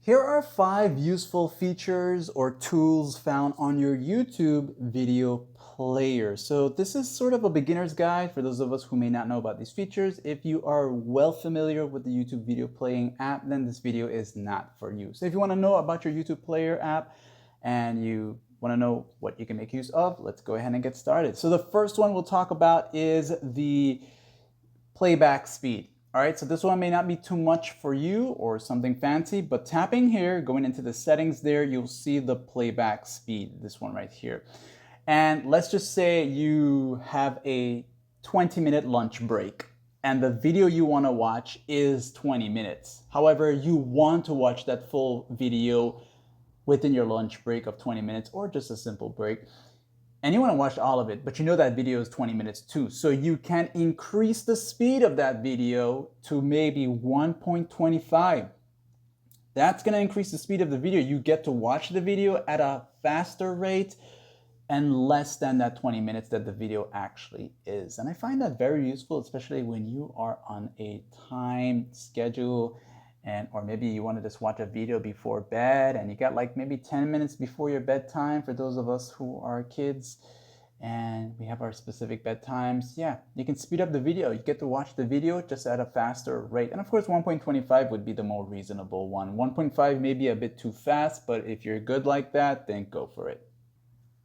Here are 5 useful features or tools found on your YouTube video player. So this is sort of a beginner's guide for those of us who may not know about these features. If you are well familiar with the YouTube video playing app, then this video is not for you. So if you want to know about your YouTube player app and you want to know what you can make use of, let's go ahead and get started. So the first one we'll talk about is the playback speed. All right, so this one may not be too much for you or something fancy, but tapping here, going into the settings there, you'll see the playback speed, this one right here. And let's just say you have a 20-minute lunch break and the video you want to watch is 20 minutes. However, you want to watch that full video within your lunch break of 20 minutes or just a simple break. And you want to watch all of it, but you know that video is 20 minutes too. So you can increase the speed of that video to maybe 1.25. That's going to increase the speed of the video. You get to watch the video at a faster rate and less than that 20 minutes that the video actually is. And I find that very useful, especially when you are on a time schedule or maybe you want to just watch a video before bed and you got like maybe 10 minutes before your bedtime for those of us who are kids and we have our specific bedtimes. Yeah, you can speed up the video. You get to watch the video just at a faster rate. And of course, 1.25 would be the more reasonable one. 1.5 may be a bit too fast, but if you're good like that, then go for it.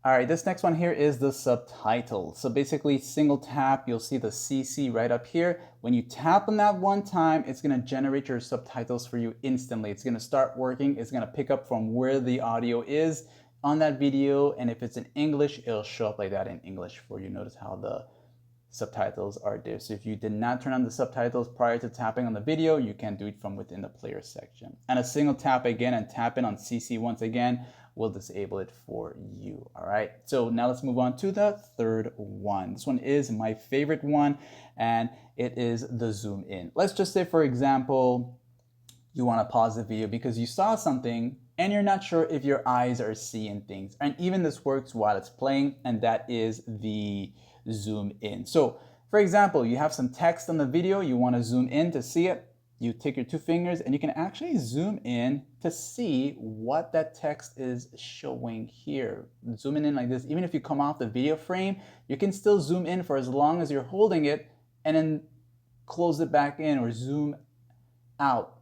All right, this next one here is the subtitles. So basically, single tap, you'll see the CC right up here. When you tap on that one time, it's gonna generate your subtitles for you instantly. It's gonna start working. It's gonna pick up from where the audio is on that video. And if it's in English, it'll show up like that in English for you. Notice how the subtitles are there. So if you did not turn on the subtitles prior to tapping on the video, you can do it from within the player section. And a single tap again and tap in on CC once again will disable it for you. All right, so now let's move on to the third one. This one is my favorite one, and it is the zoom in. Let's just say, for example, you want to pause the video because you saw something and you're not sure if your eyes are seeing things. And even this works while it's playing, and that is the zoom in. So for example, you have some text on the video, you want to zoom in to see it. You take your 2 fingers and you can actually zoom in to see what that text is showing here. Zooming in like this, even if you come off the video frame, you can still zoom in for as long as you're holding it and then close it back in or zoom out.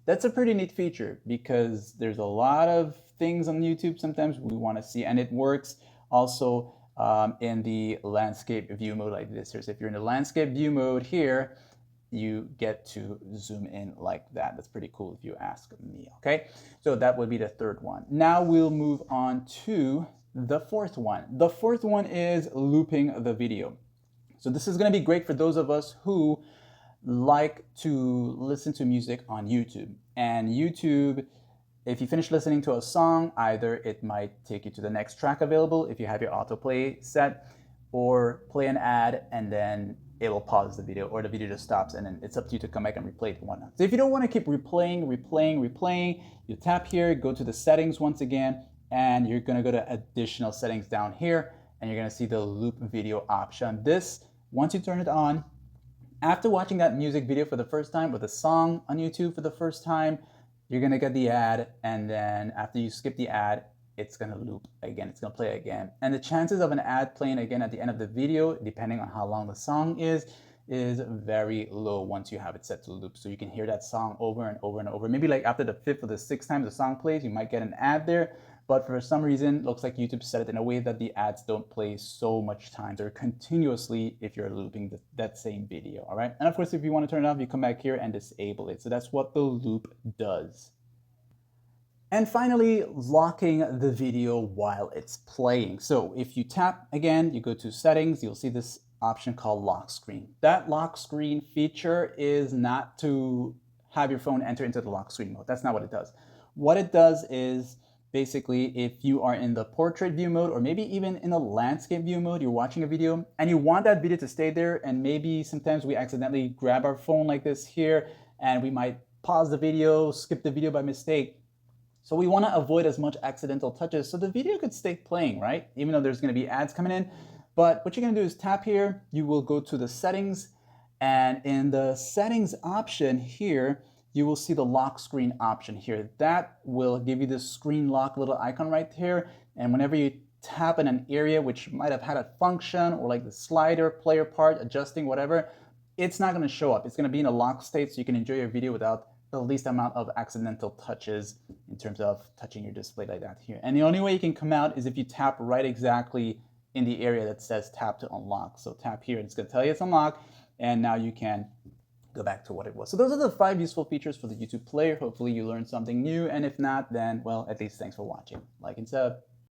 That's a pretty neat feature because there's a lot of things on YouTube sometimes we want to see, and it works also in the landscape view mode like this. So if you're in the landscape view mode here, you get to zoom in like that. That's pretty cool if you ask me, okay? So that would be the third one. Now we'll move on to the fourth one. The fourth one is looping the video. So this is gonna be great for those of us who like to listen to music on YouTube. And YouTube, if you finish listening to a song, either it might take you to the next track available if you have your autoplay set, or play an ad and then it will pause the video, or the video just stops and then it's up to you to come back and replay it and whatnot. So if you don't want to keep replaying, you tap here, go to the settings once again, and you're going to go to additional settings down here, and you're going to see the loop video option. This, once you turn it on, after watching that music video for the first time with a song on YouTube for the first time, you're going to get the ad, and then after you skip the ad, it's going to loop again, it's going to play again. And the chances of an ad playing again at the end of the video, depending on how long the song is very low once you have it set to loop. So you can hear that song over and over and over. Maybe like after the 5th or the 6th time the song plays, you might get an ad there. But for some reason, it looks like YouTube set it in a way that the ads don't play so much times or continuously if you're looping that same video, all right? And of course, if you want to turn it off, you come back here and disable it. So that's what the loop does. And finally, locking the video while it's playing. So if you tap again, you go to settings, you'll see this option called lock screen. That lock screen feature is not to have your phone enter into the lock screen mode. That's not what it does. What it does is basically if you are in the portrait view mode or maybe even in the landscape view mode, you're watching a video and you want that video to stay there, and maybe sometimes we accidentally grab our phone like this here and we might pause the video, skip the video by mistake. So we want to avoid as much accidental touches so the video could stay playing, right? Even though there's going to be ads coming in. But what you're going to do is tap here, you will go to the settings, and in the settings option here, you will see the lock screen option here. That will give you this screen lock little icon right here. And whenever you tap in an area which might have had a function or like the slider, player part, adjusting, whatever, it's not going to show up. It's going to be in a lock state so you can enjoy your video without the least amount of accidental touches in terms of touching your display like that here. And the only way you can come out is if you tap right exactly in the area that says tap to unlock. So tap here, it's going to tell you it's unlocked, and now you can go back to what it was. So those are the 5 useful features for the YouTube player. Hopefully you learned something new, and if not, then, well, at least thanks for watching. Like and sub.